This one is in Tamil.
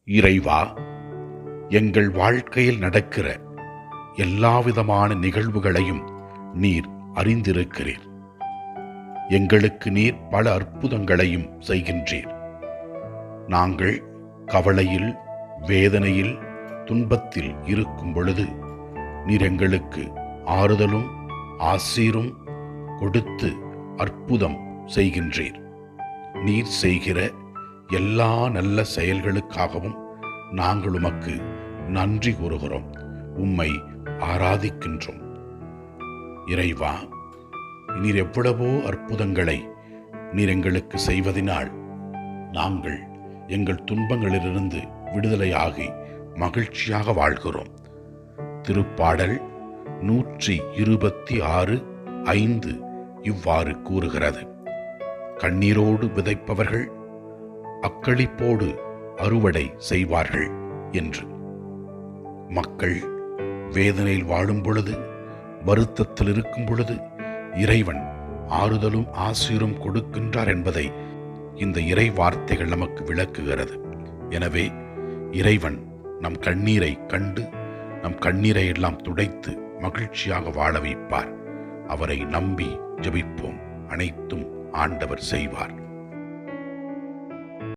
இறைவா, எங்கள் வாழ்க்கையில் நடக்கிற எல்லாவிதமான நிகழ்வுகளையும் நீர் அறிந்திருக்கிறீர். எங்களுக்கு நீர் பல அற்புதங்களையும் செய்கின்றீர். நாங்கள் கவலையில், வேதனையில், துன்பத்தில் இருக்கும் பொழுது நீர் எங்களுக்கு ஆறுதலும் ஆசீரும் கொடுத்து அற்புதம் செய்கின்றீர். நீர் செய்கிற எல்லா நல்ல செயல்களுக்காகவும் நாங்கள் உமக்கு நன்றி கூறுகிறோம், உம்மை ஆராதிக்கின்றோம். இறைவா, நீர் எவ்வளவோ அற்புதங்களை நீர் எங்களுக்கு செய்வதினால் நாங்கள் எங்கள் துன்பங்களிலிருந்து விடுதலையாகி மகிழ்ச்சியாக வாழ்கிறோம். திருப்பாடல் 126:5 இவ்வாறு கூறுகிறது: கண்ணீரோடு விதைப்பவர்கள் அக்களிப்போடு அறுவடை செய்வார்கள் என்று. மக்கள் வேதனையில் வாழும் பொழுது, வருத்தத்தில் இருக்கும் பொழுது இறைவன் ஆறுதலும் ஆசீரும் கொடுக்கின்றார் என்பதை இந்த இறை வார்த்தைகள் நமக்கு விளக்குகிறது. எனவே இறைவன் நம் கண்ணீரை கண்டு நம் கண்ணீரை எல்லாம் துடைத்து மகிழ்ச்சியாக வாழ வைப்பார். அவரை நம்பி ஜெபிப்போம். அனைத்தும் ஆண்டவர் செய்வார்.